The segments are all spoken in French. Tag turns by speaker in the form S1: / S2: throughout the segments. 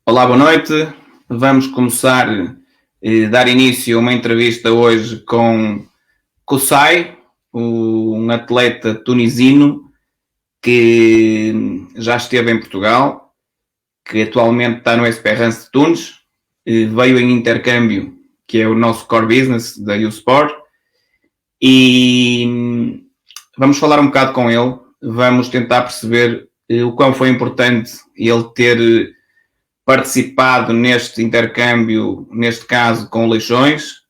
S1: Olá, boa noite. Vamos começar a dar início a uma entrevista hoje com Qusay, um atleta tunisino que já esteve em Portugal, que atualmente está no Esperance de Tunis, veio em intercâmbio, que é o nosso core business da U-Sport, e vamos falar um bocado com ele, vamos tentar perceber o quão foi importante ele ter participado neste intercâmbio, neste caso com Leixões,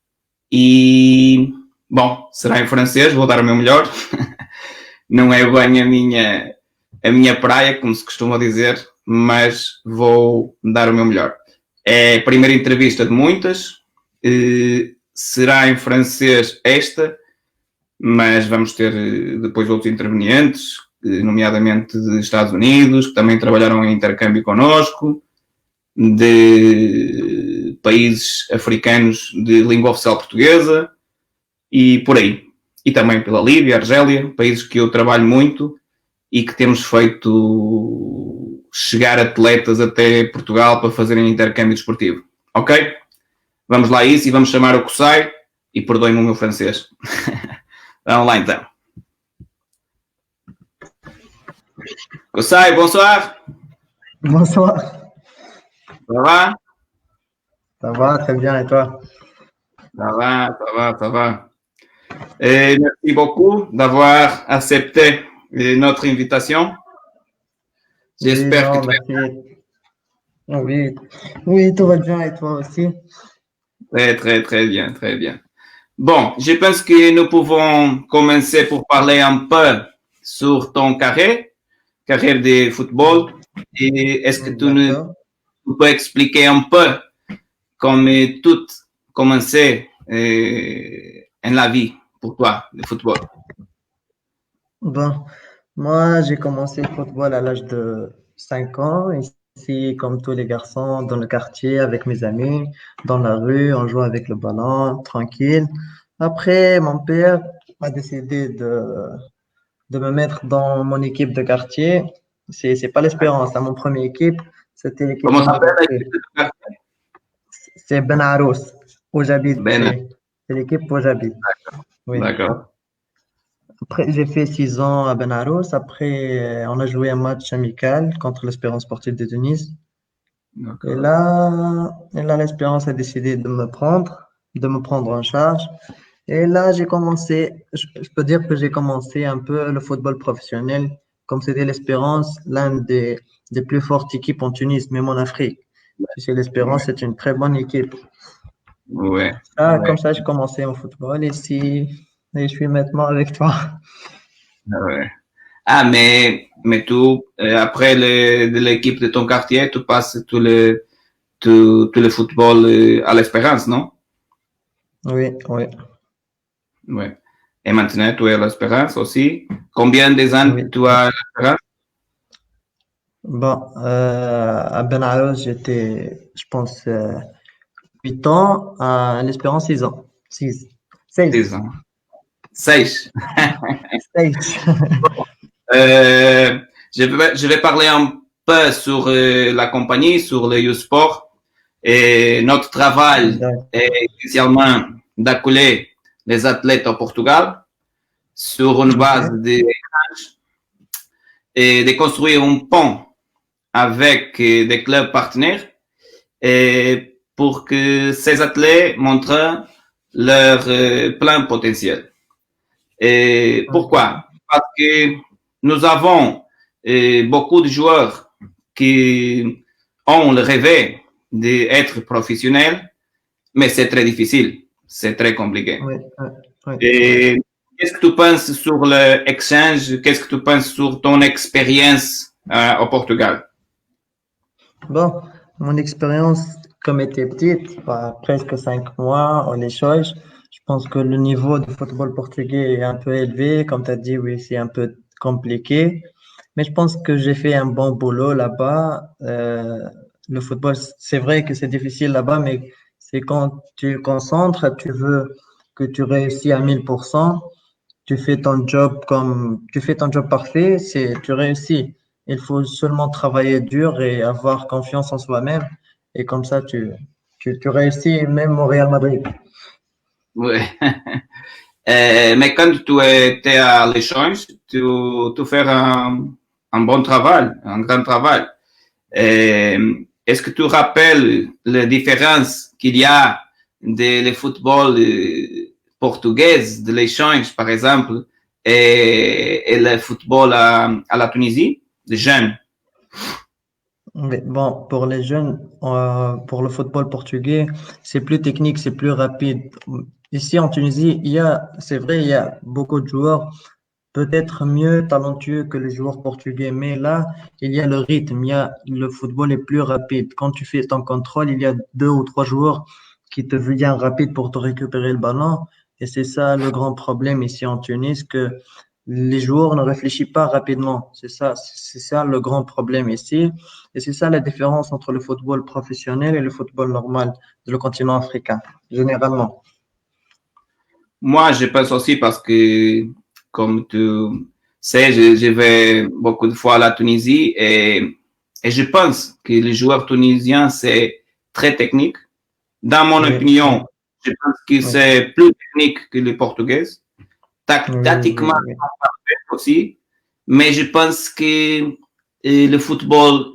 S1: e, bom, será em francês, vou dar o meu melhor. Não é bem a minha praia, como se costuma dizer, mas vou dar o meu melhor. É a primeira entrevista de muitas, será em francês esta, mas vamos ter depois outros intervenientes, nomeadamente dos Estados Unidos, que também trabalharam em intercâmbio connosco, de países africanos de língua oficial portuguesa e por aí. E também pela Líbia, Argélia, países que eu trabalho muito e que temos feito chegar atletas até Portugal para fazerem intercâmbio desportivo. Ok? Vamos lá a isso e vamos chamar o Qusay e perdoem-me o meu francês. Vamos lá então. Qusay, bonsoir.
S2: Bonsoir.
S1: Ça va?
S2: Ça va, très bien, et toi?
S1: Ça va. Et merci beaucoup d'avoir accepté notre invitation. J'espère que tu vas
S2: bien. Oui, tout va bien, et toi aussi?
S1: très bien, très bien. Bon, je pense que nous pouvons commencer pour parler un peu sur ton carrière de football. Et est-ce que tu peux expliquer un peu comment tout commençait en la vie pour toi, le football?
S2: Bon, moi, j'ai commencé le football à l'âge de 5 ans, ici, comme tous les garçons, dans le quartier, avec mes amis, dans la rue, on jouait avec le ballon, tranquille. Après, mon père a décidé de me mettre dans mon équipe de quartier. C'est pas l'Espérance, c'est mon premier équipe. C'était l'équipe.
S1: Comment s'appelle l'équipe de quartier?
S2: C'est Ben Arous, où j'habite.
S1: Ben.
S2: C'est l'équipe où j'habite. Oui.
S1: D'accord.
S2: Après, j'ai fait 6 ans à Ben Arous. Après, on a joué un match amical contre l'Espérance sportive de Tunis. Et là, l'Espérance a décidé de me prendre en charge. Et là, j'ai commencé, je peux dire que j'ai commencé un peu le football professionnel, comme c'était l'Espérance, l'un des plus fortes équipes en Tunis, même en Afrique. Tu sais, l'Espérance, c'est une très bonne équipe.
S1: Ouais.
S2: Comme ça, j'ai commencé en football et je suis maintenant avec toi.
S1: Ouais. Ah, mais tu, après de l'équipe de ton quartier, tu passes tout le football à l'Espérance, non?
S2: Oui.
S1: Ouais. Et maintenant, tu es à l'Espérance aussi. Combien d'années tu as à l'Espérance?
S2: Bon, à Ben Arous, j'étais, je pense, 8 ans, à l'Espérance 6 ans. 6
S1: ans. 6.
S2: 6.
S1: Je vais parler un peu sur la compagnie, sur le U-Sport. Et notre travail est essentiellement d'accueillir les athlètes au Portugal sur une base et de construire un pont avec des clubs partenaires et pour que ces athlètes montrent leur plein potentiel. Et pourquoi? Parce que nous avons beaucoup de joueurs qui ont le rêve d'être professionnels, mais c'est très difficile, c'est très compliqué.
S2: Oui.
S1: Et qu'est-ce que tu penses sur l'échange? Qu'est-ce que tu penses sur ton expérience au Portugal?
S2: Bon, mon expérience, comme était petite, presque 5 mois en échange, je pense que le niveau du football portugais est un peu élevé. Comme tu as dit, oui, c'est un peu compliqué. Mais je pense que j'ai fait un bon boulot là-bas. Le football, c'est vrai que c'est difficile là-bas, mais c'est quand tu concentres, tu veux que tu réussis à 1000%, tu fais ton job parfait, tu réussis. Il faut seulement travailler dur et avoir confiance en soi-même. et comme ça, tu réussis même au Real Madrid.
S1: Ouais. Mais quand tu étais à l'échange, tu fais un bon travail, un grand travail. Est-ce que tu rappelles la différence qu'il y a de le football portugais, de l'échange, par exemple, et le football à la Tunisie, des jeunes?
S2: Mais bon, pour les jeunes, pour le football portugais, c'est plus technique, c'est plus rapide. Ici en Tunisie, c'est vrai, il y a beaucoup de joueurs peut-être mieux talentueux que les joueurs portugais, mais là, il y a le rythme, le football est plus rapide. Quand tu fais ton contrôle, il y a deux ou trois joueurs qui te viennent rapide pour te récupérer le ballon. Et c'est ça le grand problème ici en Tunis, que les joueurs ne réfléchissent pas rapidement. C'est ça le grand problème ici. Et c'est ça la différence entre le football professionnel et le football normal de le continent africain, généralement.
S1: Moi, je pense aussi parce que, comme tu sais, je vais beaucoup de fois à la Tunisie et je pense que les joueurs tunisiens, c'est très technique. Dans mon
S2: Oui, oui,
S1: opinion, je pense que
S2: oui,
S1: c'est plus technique que les Portugais.
S2: oui, oui,
S1: Tactiquement
S2: oui.
S1: aussi, mais je pense que le football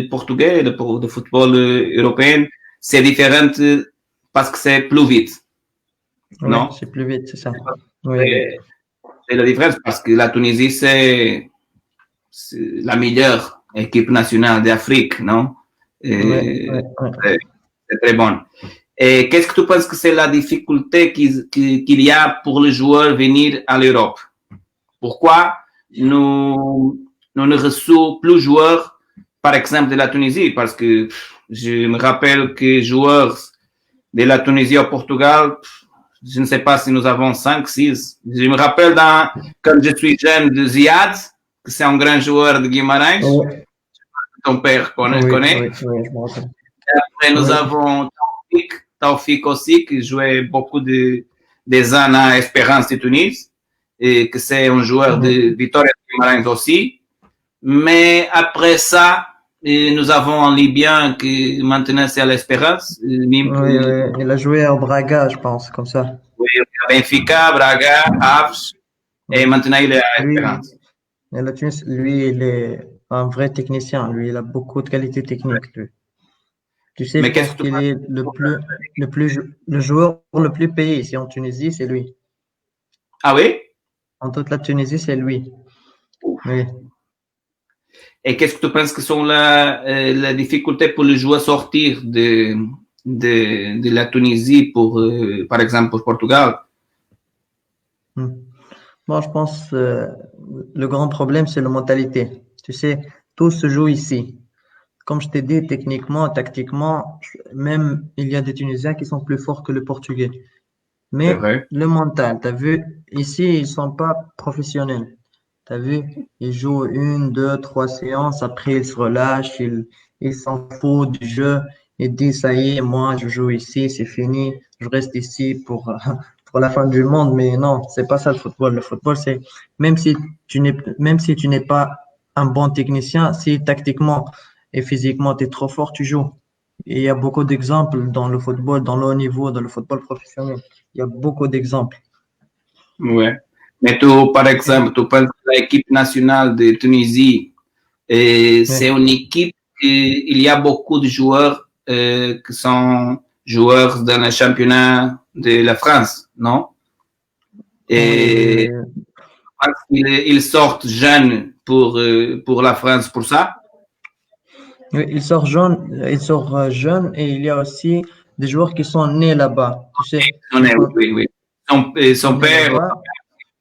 S1: portugais, le football européen, c'est différent parce que c'est plus vite,
S2: Oui,
S1: non?
S2: c'est plus vite, c'est ça. Oui, oui.
S1: C'est c'est la différence parce que la Tunisie, c'est la meilleure équipe nationale d'Afrique, non?
S2: Ouais,
S1: Et
S2: ouais, ouais.
S1: c'est très bon. Et qu'est-ce que tu penses que c'est la difficulté qu'il y a pour les joueurs venir à l'Europe? Pourquoi nous ne recevons plus joueurs, par exemple, de la Tunisie? Parce que je me rappelle que joueurs de la Tunisie au Portugal, je ne sais pas si nous avons 5, 6. Je me rappelle quand je suis jeune de Ziad, que c'est un grand joueur de Guimarães,
S2: Oui,
S1: ton père
S2: oui,
S1: connaît.
S2: oui, oui, je me rappelle.
S1: Après, nous
S2: Oui,
S1: avons Taufik aussi, qui jouait beaucoup des ans à Espérance de Tunis, et que c'est un joueur
S2: oui,
S1: de Vitória de Guimarães aussi. Mais après ça, nous avons un Libyen qui maintenant c'est à l'Espérance,
S2: oui, oui. Il a joué au Braga, je pense, comme ça.
S1: Benfica, Braga, Aves, et
S2: Oui.
S1: maintenant il est à
S2: Lui,
S1: Espérance.
S2: et le Tunis, lui, il est un vrai technicien. Lui, il a beaucoup de qualités techniques, lui. Tu sais, je
S1: Mais qu'est-ce
S2: pense
S1: que tu
S2: qu'il
S1: penses?
S2: est le joueur le plus payé ici en Tunisie, c'est lui.
S1: Ah oui?
S2: En toute la Tunisie, c'est lui. Oui.
S1: Et qu'est-ce que tu penses que sont la difficulté pour les joueurs sortir de la Tunisie pour, par exemple, pour Portugal?
S2: Hmm. Bon, je pense le grand problème, c'est la mentalité. Tu sais, tout se joue ici. Comme je t'ai dit, techniquement, tactiquement, même il y a des Tunisiens qui sont plus forts que les Portugais.
S1: C'est
S2: Mais
S1: vrai.
S2: le mental, t'as vu, ici, ils sont pas professionnels. T'as vu, ils jouent une, deux, trois séances, après ils se relâchent, ils s'en foutent du jeu, ils disent, ça y est, moi, je joue ici, c'est fini, je reste ici pour la fin du monde. Mais non, c'est pas ça le football. Le football, c'est, même si tu n'es pas un bon technicien, si tactiquement et physiquement tu es trop fort, tu joues. Et il y a beaucoup d'exemples dans le football, dans le haut niveau, dans le football professionnel. Il y a beaucoup d'exemples.
S1: Ouais. Mais tu, par exemple, tu penses que l'équipe nationale de Tunisie, c'est
S2: Oui,
S1: une équipe il y a beaucoup de joueurs qui sont joueurs dans le championnat de la France, non?
S2: oui, oui,
S1: Et
S2: oui.
S1: ils sortent jeunes pour la France pour ça.
S2: Oui, il sort jeune et il y a aussi des joueurs qui sont nés là-bas. Tu sais,
S1: Non,
S2: ils sont,
S1: oui, oui.
S2: ils sont
S1: Son
S2: nés
S1: père,
S2: là-bas.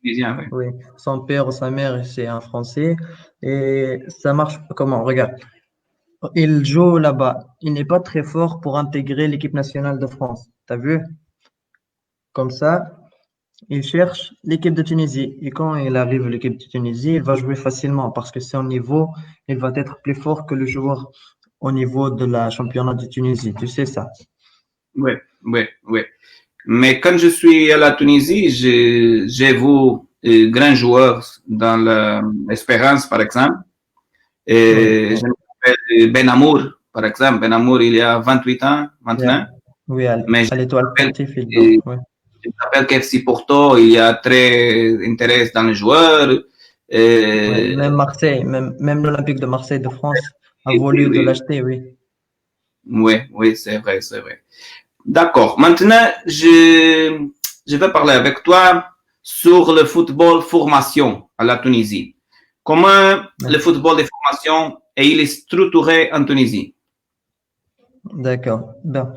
S1: tunisien, oui.
S2: Oui, son père ou sa mère, c'est un Français. Et ça marche comment? Regarde, il joue là-bas. Il n'est pas très fort pour intégrer l'équipe nationale de France. T'as vu? Comme ça, il cherche l'équipe de Tunisie. Et quand il arrive à l'équipe de Tunisie, il va jouer facilement parce que son niveau, il va être plus fort que le joueur au niveau de la championnat de Tunisie. Tu sais ça.
S1: Oui, oui, oui. Mais quand je suis à la Tunisie, j'ai vu grands joueurs dans l'Espérance, par exemple.
S2: Oui,
S1: Et
S2: oui,
S1: je m'appelle Ben Amour. par exemple, Benamour, il y a 28 ans maintenant.
S2: Yeah. Oui,
S1: Mais
S2: à l'Étoile sportive, il
S1: je
S2: ouais.
S1: rappelle qu'FC Porto, il y a très intérêt dans les joueurs.
S2: Ouais.
S1: Euh,
S2: Même Marseille, même l'Olympique de Marseille de France a
S1: oui,
S2: voulu de
S1: oui,
S2: l'acheter, oui.
S1: oui, oui, c'est vrai, c'est vrai. D'accord. Maintenant, je vais parler avec toi sur le football formation à la Tunisie. Comment
S2: Ouais.
S1: le football de formation est structuré en Tunisie?
S2: D'accord. Bien.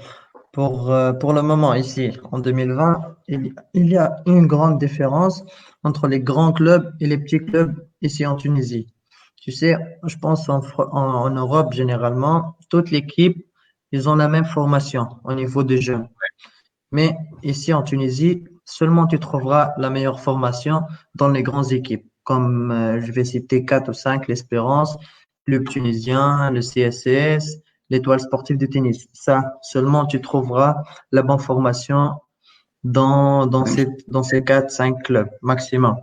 S2: Pour le moment, ici, en 2020, il y a une grande différence entre les grands clubs et les petits clubs ici en Tunisie. Tu sais, je pense en Europe, généralement, toutes les équipes, ils ont la même formation au niveau des jeunes. Mais ici en Tunisie, seulement tu trouveras la meilleure formation dans les grandes équipes, comme je vais citer 4 ou 5, l'Espérance, Club tunisien, le CSS, l'Étoile sportive de tennis. Ça, seulement tu trouveras la bonne formation dans ces 4, 5 clubs maximum.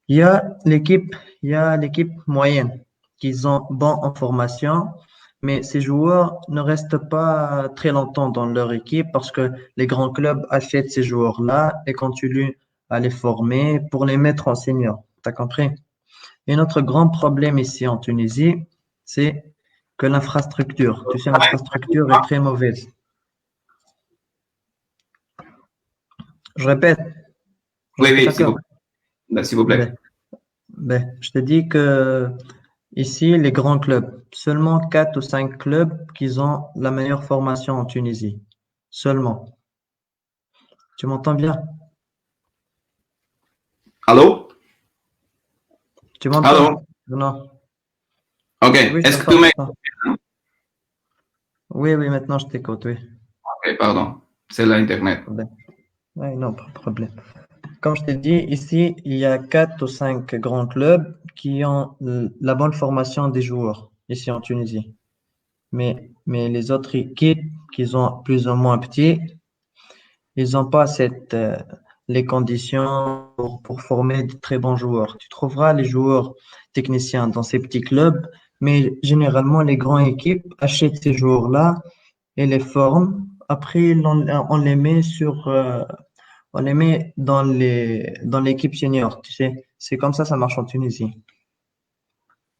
S2: Il y a il y a l'équipe moyenne qui sont bons en formation, mais ces joueurs ne restent pas très longtemps dans leur équipe parce que les grands clubs achètent ces joueurs-là et continuent à les former pour les mettre en senior. T'as compris? Et notre grand problème ici en Tunisie, c'est que l'infrastructure, tu sais, l'infrastructure est très mauvaise. Je répète, je
S1: Oui,
S2: répète
S1: oui,
S2: encore.
S1: s'il vous plaît.
S2: Ben, je te dis que ici, les grands clubs, seulement 4 ou 5 clubs qui ont la meilleure formation en Tunisie. Seulement. Tu m'entends bien?
S1: Allô?
S2: Tu
S1: Allô?
S2: m'entends? Non.
S1: OK.
S2: Oui, je
S1: Est-ce que tu
S2: t'entends
S1: m'écoutes?
S2: maintenant. Oui, oui, maintenant je t'écoute, oui.
S1: OK, pardon. C'est l'Internet.
S2: Ben, oui, non, pas de problème. Comme je t'ai dit, ici, il y a 4 ou 5 grands clubs qui ont la bonne formation des joueurs, ici en Tunisie. Mais les autres équipes qui sont plus ou moins petits, ils n'ont pas les conditions pour former de très bons joueurs. Tu trouveras les joueurs techniciens dans ces petits clubs, mais généralement, les grandes équipes achètent ces joueurs-là et les forment. Après, on les met on les met dans l'équipe senior. Tu sais, c'est comme ça marche en Tunisie.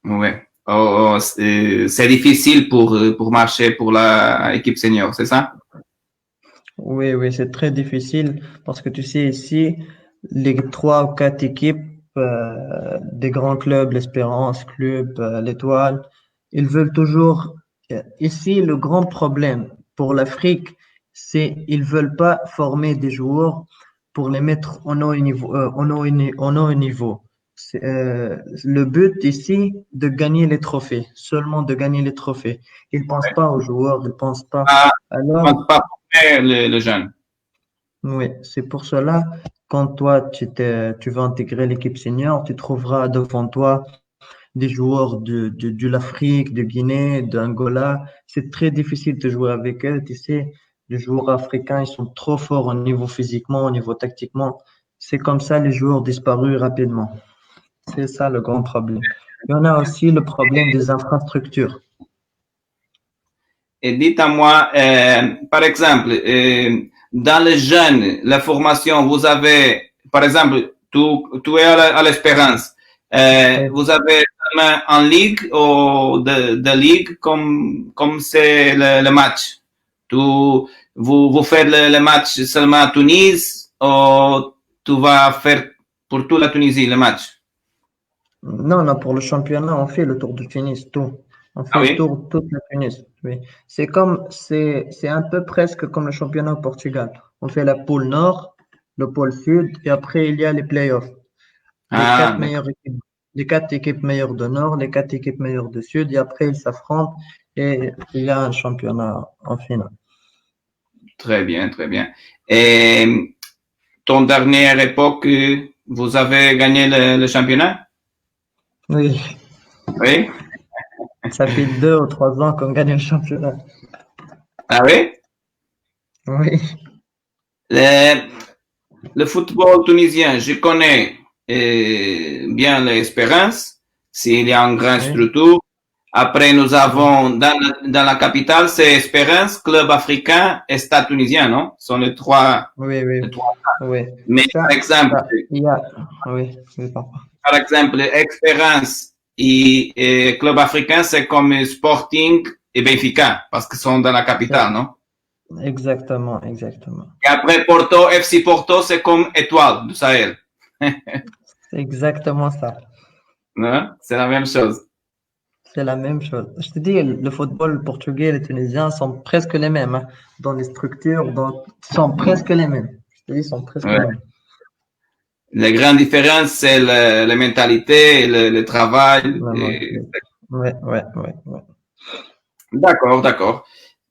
S1: Ouais. Oh, c'est difficile pour marcher pour la équipe senior, c'est ça?
S2: Oui, oui, c'est très difficile parce que tu sais, ici, les 3 ou 4 équipes des grands clubs, l'Espérance Club, l'Étoile, ils veulent toujours. Ici, le grand problème pour l'Afrique, c'est ils veulent pas former des joueurs pour les mettre au haut niveau. Au haut niveau. Le but ici, de gagner les trophées, seulement de gagner les trophées. Ils pensent pas aux joueurs, ils pensent pas.
S1: Ah,
S2: Alors,
S1: pas former le jeune.
S2: oui, c'est pour cela, quand toi, tu vas intégrer l'équipe senior, tu trouveras devant toi des joueurs de l'Afrique, de Guinée, d'Angola. C'est très difficile de jouer avec eux. Tu sais, les joueurs africains, ils sont trop forts au niveau physiquement, au niveau tactiquement. C'est comme ça, les joueurs disparus rapidement. C'est ça le grand problème. Il y en a aussi le problème des infrastructures.
S1: Et dites à moi, par exemple, dans les jeunes, la formation, vous avez, par exemple, tu es à l'Espérance,
S2: Oui.
S1: vous avez seulement en ligue ou de ligue comme c'est le match. Vous faites le match seulement à Tunis ou tu vas faire pour toute la Tunisie le match?
S2: Non, non, pour le championnat, on fait le Tour du Tunis, tout. On
S1: Ah
S2: fait le
S1: oui?
S2: tour toute la Tunis, oui. C'est un peu presque comme le championnat au Portugal. On fait la pôle nord, le pôle sud, et après il y a les playoffs. Les
S1: Ah,
S2: quatre
S1: d'accord.
S2: meilleures équipes, les 4 équipes meilleures de nord, les 4 équipes meilleures de sud, et après ils s'affrontent et il y a un championnat en finale.
S1: Très bien, très bien. Et ton dernière époque, vous avez gagné le championnat?
S2: Oui,
S1: Oui?
S2: ça fait 2 ou 3 ans qu'on gagne le championnat.
S1: Ah oui?
S2: Oui,
S1: Le, le football tunisien, je connais bien l'Espérance, s'il y a une grande
S2: oui,
S1: structure. Après, nous avons dans la capitale, c'est Espérance, Club africain et Stade tunisien, non? Ce sont les trois.
S2: Oui, oui,
S1: Les trois.
S2: oui.
S1: Mais par exemple,
S2: oui, oui, papa.
S1: par exemple, Espérance et Club africain, c'est comme Sporting et Benfica, parce qu'ils sont dans la capitale, non?
S2: Exactement, exactement.
S1: Et après, Porto, FC Porto, c'est comme Étoile du Sahel.
S2: C'est exactement ça.
S1: Non? C'est la même chose.
S2: C'est la même chose. Je te dis, le football portugais et le tunisien sont presque les mêmes, hein. Dans les structures, sont presque les mêmes. Je te dis, sont presque les mêmes.
S1: La grande différence, c'est la mentalité, le travail.
S2: Ouais.
S1: D'accord, d'accord.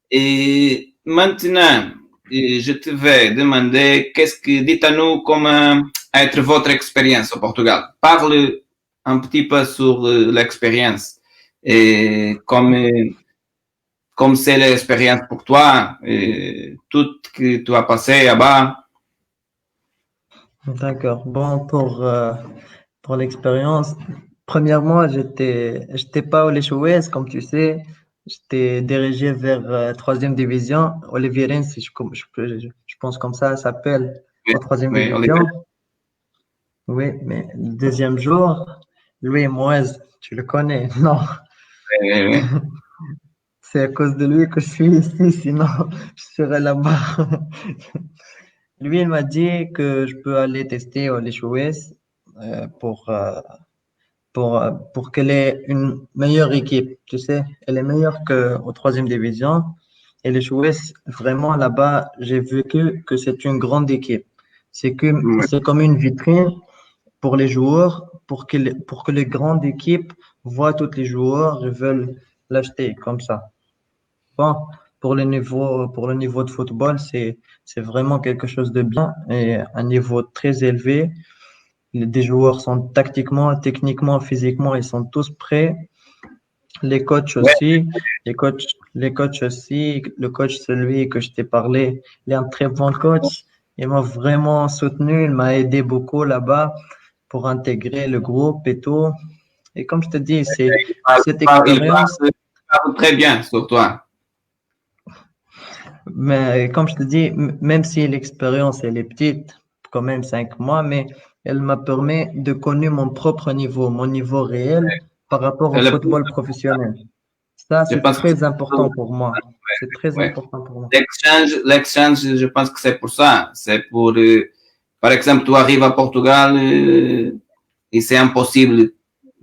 S1: Et maintenant, je te vais demander, dites-nous comment a été votre expérience au Portugal. Parle un petit peu sur l'expérience et comme c'est l'expérience pour toi, et tout que tu as passé là-bas.
S2: D'accord. Bon, pour l'expérience, premièrement, j'étais pas au Leixões, comme tu sais. J'étais dirigé vers troisième division. Oliveirense, je pense comme ça s'appelle, en troisième division. Oui, mais le deuxième jour, Luis Moez, tu le connais, non?
S1: Oui.
S2: C'est à cause de lui que je suis ici, sinon je serais là-bas. Lui, il m'a dit que je peux aller tester au Leixões pour qu'elle ait une meilleure équipe. Tu sais, elle est meilleure qu'au troisième division. Et Leixões, vraiment là-bas, j'ai vu que c'est une grande équipe. C'est comme une vitrine pour les joueurs, pour que les grandes équipes voient tous les joueurs et veulent l'acheter comme ça. Bon, pour le niveau de football, c'est vraiment quelque chose de bien et un niveau très élevé. Des joueurs sont tactiquement, techniquement, physiquement, ils sont tous prêts. Les coachs aussi, les coachs aussi. Le coach, celui que je t'ai parlé, il est un très bon coach. Il m'a vraiment soutenu, il m'a aidé beaucoup là-bas pour intégrer le groupe et tout. Et comme je te dis, c'est cette expérience.
S1: Il parle très bien sur toi.
S2: Mais comme je te dis, même si l'expérience elle est petite, quand même 5 mois, mais elle m'a permis de connaître mon propre niveau, mon niveau réel par rapport au football professionnel. Ça, c'est très important pour moi. C'est très important pour moi.
S1: L'exchange, je pense que c'est pour ça. C'est pour, par exemple, tu arrives à Portugal et c'est impossible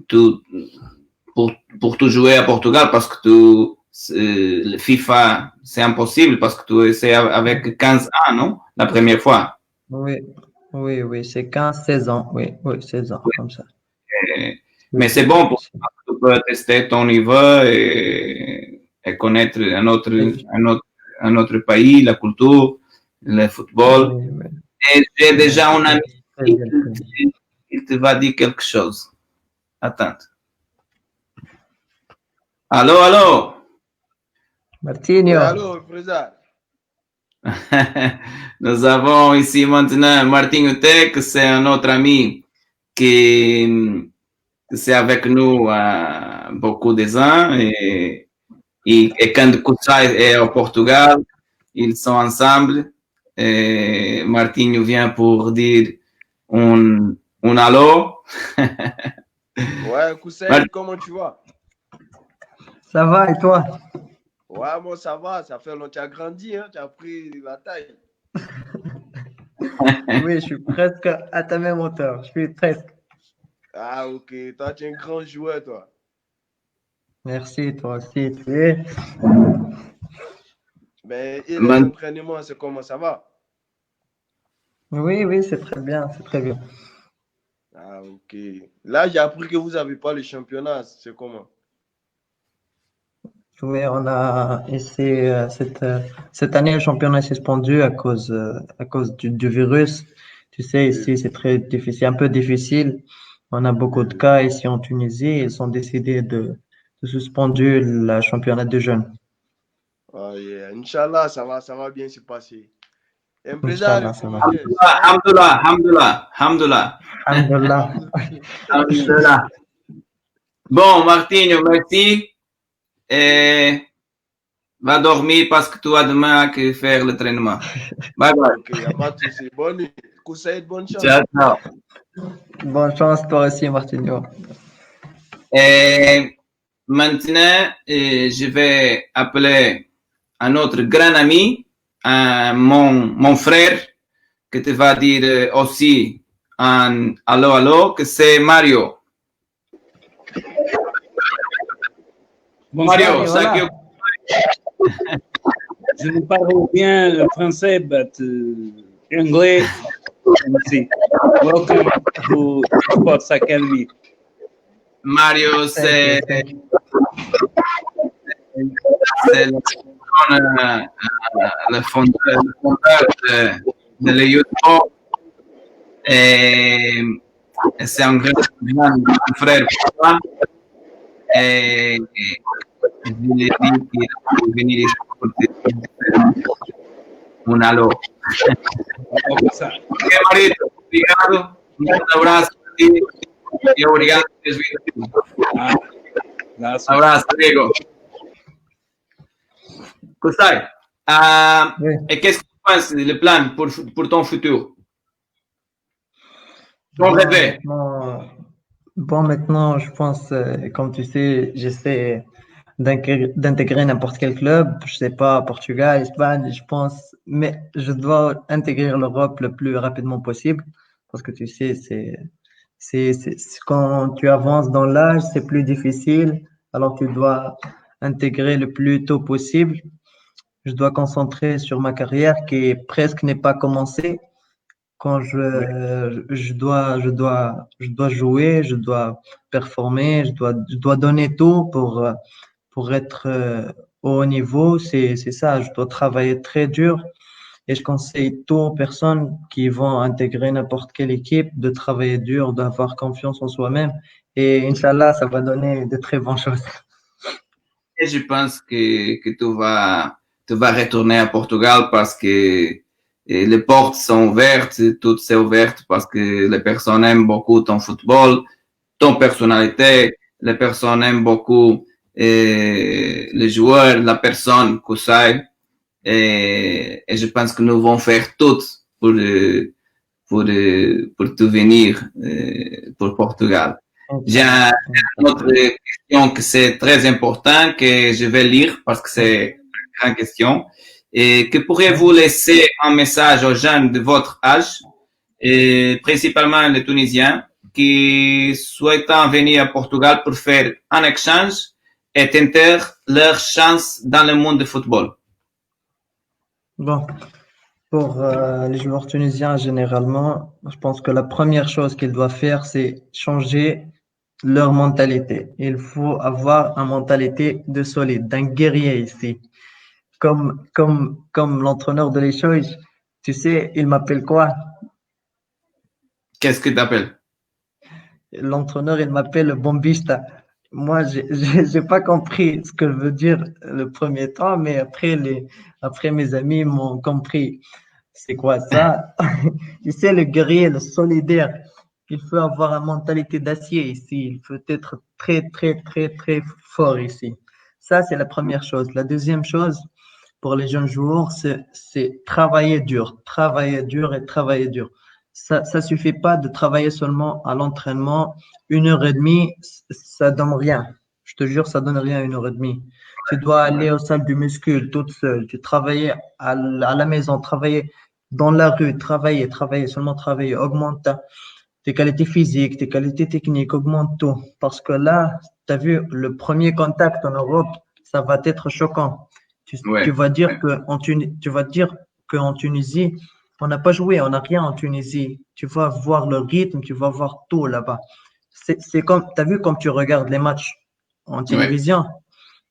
S1: pour tu jouer à Portugal parce que le FIFA, c'est impossible parce que tu essaies avec 15 ans, non? La première fois.
S2: Oui, c'est 15, 16 ans. Oui, 16 ans, comme ça.
S1: Mais c'est bon parce que tu peux tester ton niveau et connaître un autre pays, la culture, le football.
S2: Oui.
S1: Et j'ai déjà un ami qui te va dire quelque chose. Attends. Allô?
S2: Martinho.
S3: Allô, président.
S1: Nous avons ici maintenant Martinho Tech, c'est un autre ami qui c'est avec nous beaucoup de ans et quand Kutsai est au Portugal, ils sont ensemble. Et Martinho vient pour dire un allô.
S3: Ouais, Kutsai, comment tu vas?
S2: Ça va et toi?
S3: Ouais, moi ça va, ça fait longtemps que tu as grandi, hein, tu as pris la taille.
S2: Oui, je suis presque à ta même hauteur, je suis presque.
S3: Ah, ok, toi tu es un grand joueur, toi.
S2: Merci, toi aussi, tu es.
S3: Mais et les entraînements, c'est comment ça va?
S2: Oui, c'est très bien, c'est très bien.
S3: Ah, ok. Là, j'ai appris que vous n'avez pas le championnat, c'est comment?
S2: Oui, on a essayé cette année, le championnat est suspendu à cause du virus. Tu sais, ici, c'est très difficile, un peu difficile. On a beaucoup de cas ici en Tunisie. Ils ont décidé de suspendre le championnat de jeunes.
S3: Oh, yeah. Inch'Allah, ça va bien se passer.
S2: Inch'Allah, ça va.
S1: Alhamdulillah. Bon, Martinho, merci. et va dormir parce que tu as demain que faire le traitement. Bye bye.
S3: Ok, y a pas de souci. Bonne nuit. Koussaïd, bonne chance.
S1: Ciao, ciao.
S2: Bonne chance, toi aussi, Martinho.
S1: Et maintenant, je vais appeler un autre grand ami, mon frère, que te va dire aussi un allô, allô, que c'est Mario.
S4: Bonsoir.
S1: Mario,
S2: voilà.
S1: thank you.
S4: Je ne parle bien le français, but English. MC. Welcome to Sports Academy.
S1: Mario, c'est
S2: Thank you.
S1: le fondeur de l'E-Sport et c'est un grand frère pour moi. Et je lui ai dit qu'il faut venir ici pour un allô. Ok, Marito, obrigado. Un abraço a ti e obrigado por teres vindo. Abraço, amigo. Koussaï,
S2: Oui.
S1: et qu'est-ce que tu penses, le plan pour ton futur? Ton rêve?
S2: Maintenant, je pense, comme tu sais, j'essaie d'intégrer n'importe quel club. Je sais pas, Portugal, Espagne, je pense, mais je dois intégrer l'Europe le plus rapidement possible parce que tu sais, quand tu avances dans l'âge, c'est plus difficile. Alors, tu dois intégrer le plus tôt possible. Je dois concentrer sur ma carrière qui presque n'est pas commencée. Quand je dois jouer, je dois performer, je dois donner tout pour être au haut niveau. C'est ça, je dois travailler très dur et je conseille tout aux personnes qui vont intégrer n'importe quelle équipe de travailler dur, d'avoir confiance en soi-même et Inch'Allah, ça va donner de très bonnes choses.
S1: Et je pense que tu vas retourner à Portugal parce que les portes sont ouvertes, toutes sont ouvertes parce que les personnes aiment beaucoup ton football, ton personnalité, les personnes aiment beaucoup les joueurs, la personne, Koussaï. Et je pense que nous allons faire tout pour te venir pour Portugal. J'ai une autre question que c'est très important que je vais lire parce que c'est une grande question. Et que pourriez-vous laisser un message aux jeunes de votre âge, et principalement les Tunisiens, qui souhaitent venir à Portugal pour faire un échange et tenter leur chance dans le monde du football?
S2: Bon, pour les joueurs tunisiens généralement, je pense que la première chose qu'ils doivent faire, c'est changer leur mentalité. Il faut avoir une mentalité de solide, d'un guerrier ici. Comme l'entraîneur de l'échange, tu sais, il m'appelle quoi?
S1: Qu'est-ce que tu appelles?
S2: L'entraîneur, il m'appelle le bombista. Moi, j'ai pas compris ce que veut dire le premier temps, mais après mes amis m'ont compris. C'est quoi ça? Tu sais, le guerrier, le solidaire, il faut avoir une mentalité d'acier ici. Il faut être très, très, très, très fort ici. Ça, c'est la première chose. La deuxième chose, pour les jeunes joueurs, c'est travailler dur et travailler dur. Ça suffit pas de travailler seulement à l'entraînement. 1 heure et demie, ça donne rien. Je te jure, ça donne rien 1 heure et demie. Tu dois aller aux salles du muscle toute seule. Tu travailles à la maison, travailler dans la rue, seulement travailler. Augmente tes qualités physiques, tes qualités techniques, augmente tout. Parce que là, tu as vu, le premier contact en Europe, ça va être choquant. Tu vas dire qu'en Tunisie, on n'a pas joué, on n'a rien en Tunisie. Tu vas voir le rythme, tu vas voir tout là-bas. C'est comme, tu as vu comme tu regardes les matchs en télévision,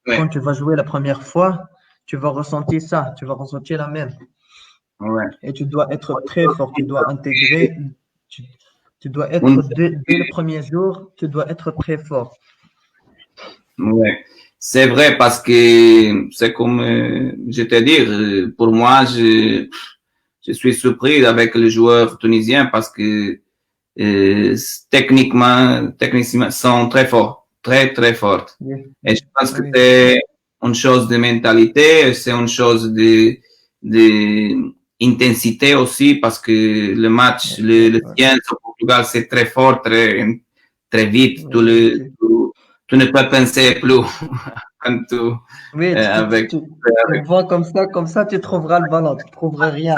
S2: quand tu vas jouer la première fois, tu vas ressentir ça, tu vas ressentir la même. Et tu dois être très fort, tu dois intégrer, tu dois être dès le premier jour, tu dois être très fort.
S1: Ouais, c'est vrai parce que c'est comme je te dire, pour moi, je suis surpris avec les joueurs tunisiens parce que techniquement, sont très forts, très très forts.
S2: Oui.
S1: Et je pense que c'est une chose de mentalité, c'est une chose de intensité aussi, parce que le match, le Sciences au Portugal, c'est très fort, très vite. Tu ne peux penser plus quand tu,
S2: Oui,
S1: avec.
S2: tu vois comme ça, tu trouveras le ballon, tu ne trouveras rien.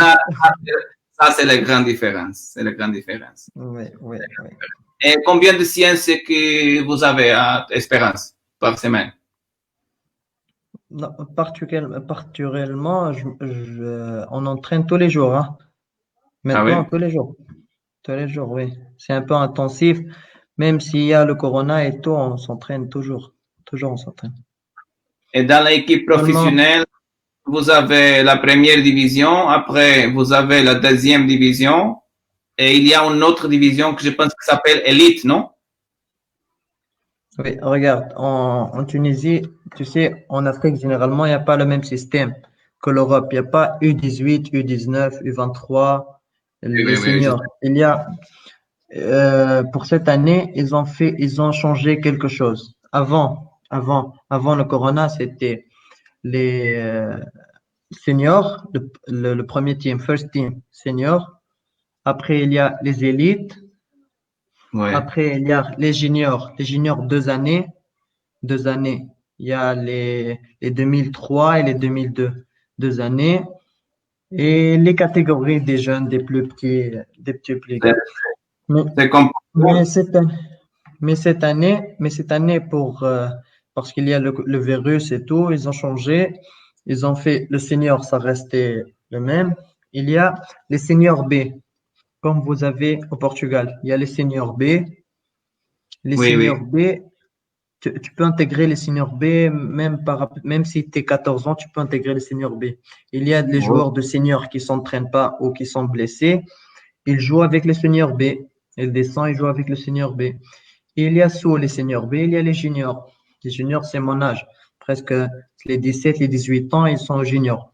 S1: Ça, c'est la grande différence. C'est la grande différence.
S2: Oui, oui, oui.
S1: Et combien de séances que vous avez à Espérance par semaine?
S2: Non, particulièrement, on entraîne tous les jours. Hein. Maintenant,
S1: oui?
S2: tous les jours. Tous les jours, oui. C'est un peu intensif. Même s'il y a le corona et tout, on s'entraîne toujours. Toujours, on s'entraîne.
S1: Et dans l'équipe professionnelle, vous avez la première division, après vous avez la deuxième division, et il y a une autre division que je pense que s'appelle Elite, non?
S2: Oui, regarde, en Tunisie, tu sais, en Afrique, généralement, il n'y a pas le même système que l'Europe. Il n'y a pas U18, U19, U23, les seniors. Il y a, pour cette année, ils ont changé quelque chose. Avant le corona, c'était les seniors, le premier team, first team senior. Après, il y a les élites.
S1: Ouais.
S2: Après, il y a les juniors 2 années. 2 années. Il y a les 2003 et les 2002. 2 années. Et les catégories des jeunes, des plus petits, plus grands.
S1: C'est comme
S2: Mais cette année parce qu'il y a le virus et tout, ils ont changé. Ils ont fait le senior, ça restait le même. Il y a les seniors B, comme vous avez au Portugal. Il y a les seniors B. Les seniors B, tu peux intégrer les seniors B, même si tu es 14 ans, tu peux intégrer les seniors B. Il y a des joueurs de seniors qui s'entraînent pas ou qui sont blessés. Ils jouent avec les seniors B. Ils descendent, ils jouent avec le senior B. Il y a sous les seniors B, il y a les juniors. Les juniors, c'est mon âge. Presque les 17, les 18 ans, ils sont juniors.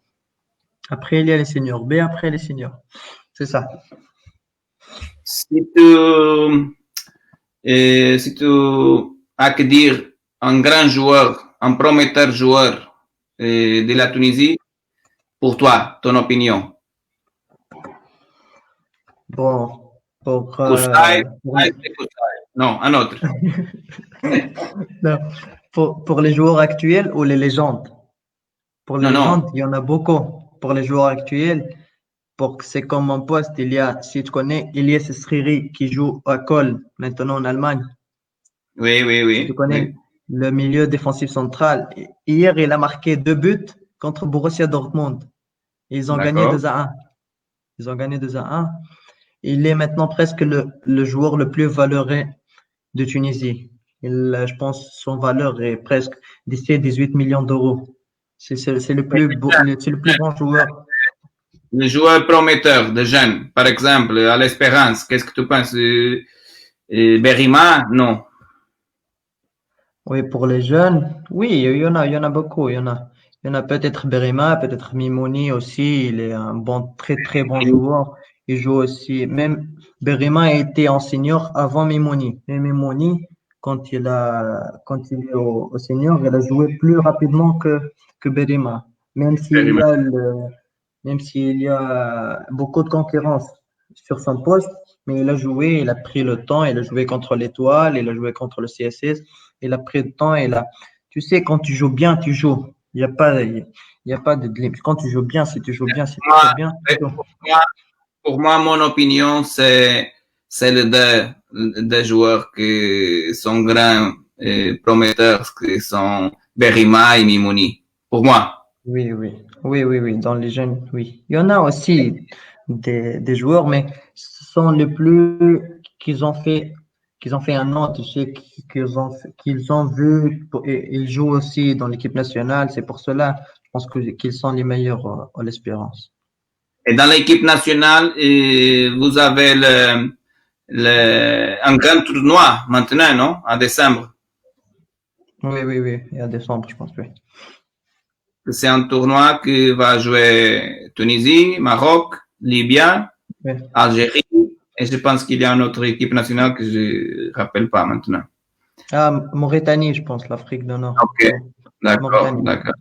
S2: Après, il y a les seniors B, après les seniors. C'est ça.
S1: Si tu as que dire un grand joueur, un prometteur joueur de la Tunisie, pour toi, ton opinion?
S2: Bon,
S1: Koussaï, non, un autre.
S2: Non, pour les joueurs actuels ou les légendes? Pour les légendes, il y en a beaucoup. Pour les joueurs actuels, c'est comme mon poste, si tu connais, Ilyes Sriri qui joue à Cole, maintenant en Allemagne.
S1: Oui.
S2: Si tu connais le milieu défensif central. Hier, il a marqué 2 buts contre Borussia Dortmund. Ils ont gagné 2-1. Ils ont gagné 2-1. Il est maintenant presque le joueur le plus valeureux de Tunisie. Je pense son valeur est presque 17-18 millions d'euros. C'est le plus bon joueur.
S1: Le joueur prometteur de jeunes, par exemple, à l'Espérance, qu'est-ce que tu penses? Berima? Non.
S2: Oui, pour les jeunes, oui, il y en a beaucoup. Il y en a peut-être Berima, peut-être Mimouni aussi. Il est un très très bon joueur. Il joue aussi. Même Berima a été en senior avant Mimouni. Et Mimouni, quand il est au senior, il a joué plus rapidement que Berima. Même s'il y a beaucoup de concurrence sur son poste, mais il a joué, il a pris le temps, il a joué contre l'Étoile, il a joué contre le CSS, il a pris le temps, tu sais, quand tu joues bien, tu joues. Il n'y a pas de limite. Quand tu joues bien, si tu joues bien,
S1: Pour moi, mon opinion, c'est les deux joueurs qui sont grands et prometteurs, qui sont Berima et Mimouni. Pour moi.
S2: Oui. Dans les jeunes, oui. Il y en a aussi des joueurs, mais ce sont les plus qu'ils ont fait un nom, tu sais, qu'ils ont vu, et ils jouent aussi dans l'équipe nationale. C'est pour cela, je pense qu'ils sont les meilleurs à l'Espérance.
S1: Et dans l'équipe nationale, vous avez un grand tournoi maintenant, non? En décembre.
S2: Oui. Et en décembre, je pense, oui.
S1: C'est un tournoi qui va jouer Tunisie, Maroc, Libye, Algérie, et je pense qu'il y a une autre équipe nationale que je ne rappelle pas maintenant.
S2: Ah, Mauritanie, je pense, l'Afrique du Nord.
S1: Ok. D'accord,
S2: Mauritanie.
S1: d'accord.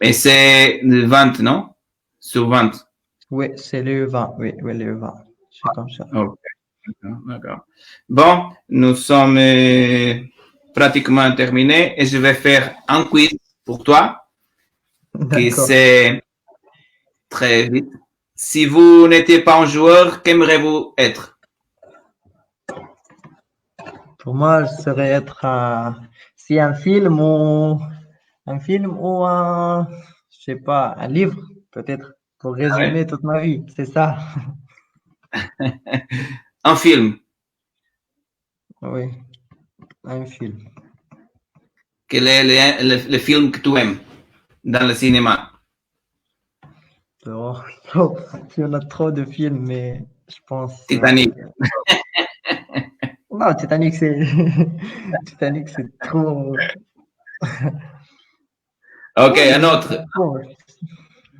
S1: Et c'est le 20, non? Sur 20.
S2: Oui, c'est le U20. Oui, oui, le U20. C'est comme ça.
S1: Ok, d'accord, d'accord. Bon, nous sommes pratiquement terminés et je vais faire un quiz pour toi qui
S2: D'accord.
S1: c'est très vite. Si vous n'étiez pas un joueur, qu'aimerez-vous être?
S2: Pour moi, je serais être si un film ou un, je sais pas, un livre, peut-être, pour
S1: Ah ouais?
S2: résumer toute ma vie. C'est ça.
S1: Un film.
S2: Oui, un film.
S1: Quel est le film que tu aimes dans le cinéma?
S2: Oh, il y en a trop de films, mais je pense.
S1: Titanic.
S2: Non, Titanic, c'est Titanic, c'est trop.
S1: Ok,
S2: Ouais,
S1: un autre.
S2: bon,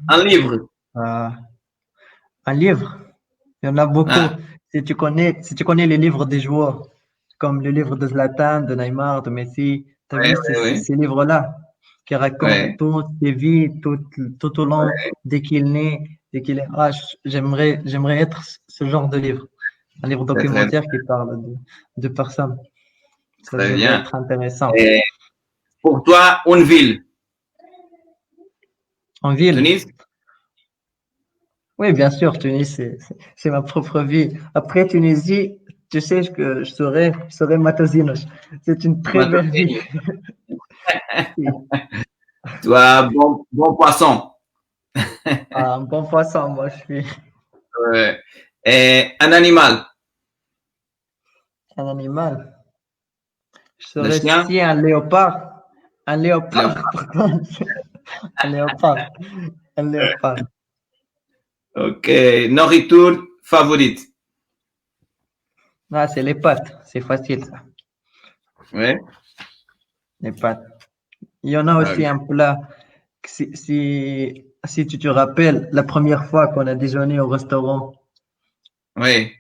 S1: Un livre.
S2: euh, un livre, il y en a beaucoup.
S1: Ah,
S2: Si tu connais les livres des joueurs, comme le livre de Zlatan, de Neymar, de Messi, tu as
S1: oui,
S2: vu
S1: oui, oui.
S2: ces livres-là qui racontent
S1: Oui,
S2: toutes les vies, tout au long, dès qu'il naît, dès qu'il est. J'aimerais être ce genre de livre. Un livre
S1: c'est très,
S2: documentaire qui parle de personnes. Ça
S1: très
S2: devrait
S1: bien.
S2: être intéressant.
S1: Et pour toi, une ville.
S2: En ville,
S1: Tunis?
S2: oui, bien sûr, Tunis, c'est ma propre vie. Après Tunisie, tu sais que je serais Matosinhos. C'est une très belle vie.
S1: Tu as bon, bon poisson.
S2: Un bon poisson, moi, je suis
S1: Ouais. Et un animal.
S2: un animal. Je
S1: Le
S2: serais
S1: chien.
S2: si un léopard. Un
S1: Le-
S2: léopard, par contre. Un léopard. Un léopard.
S1: Ok. Nourriture favorite.
S2: Ah, c'est les pâtes. C'est facile, ça.
S1: Oui.
S2: Les pâtes. Il y en a aussi
S1: Ok.
S2: un plat. Si tu te rappelles, la première fois qu'on a déjeuné au restaurant,
S1: Oui.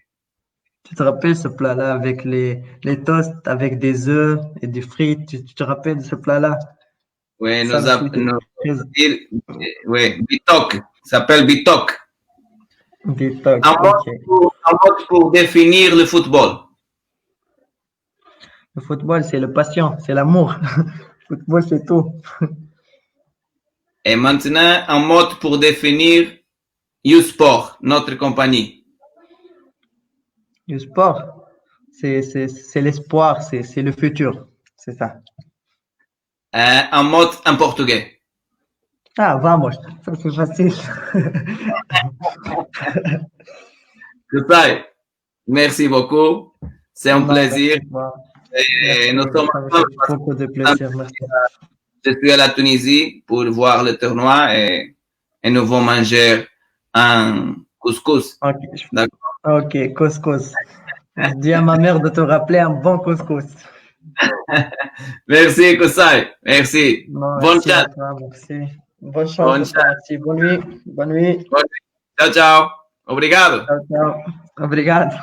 S2: tu te rappelles ce plat-là avec les toasts, avec des œufs et des frites. Tu te rappelles de ce plat-là?
S1: Oui.
S2: Ça aussi, c'est très
S1: Oui. Bitok. Ça s'appelle bitok.
S2: détox. Ok.
S1: Un mot pour définir le football.
S2: Le football, c'est le passion, c'est l'amour. Le football, c'est tout.
S1: Et maintenant, un mot pour définir U-Sport, notre compagnie.
S2: Le sport, c'est l'espoir, c'est le futur. C'est ça.
S1: Un mot en portugais.
S2: Ah, vamos. Ça, c'est facile.
S1: C'est ça. Merci beaucoup. C'est un
S2: Non,
S1: plaisir.
S2: t'inquiète pas.
S1: Et
S2: Merci.
S1: nous sommes
S2: Ça me fait beaucoup de plaisir. Merci.
S1: je suis à la Tunisie pour voir le tournoi et nous allons manger un couscous.
S2: Ok,
S1: D'accord.
S2: ok, couscous. Je dis à ma mère de te rappeler un bon couscous.
S1: Merci, Koussaï. Merci.
S2: Non,
S1: Bonne
S2: merci à
S1: chance.
S2: toi, merci. Bonne chance
S1: Bonne
S2: à toi,
S1: chance.
S2: merci. Bonne nuit. Bonne nuit.
S1: Ciao, ciao. Obrigado.
S2: Ciao, ciao. Obrigado.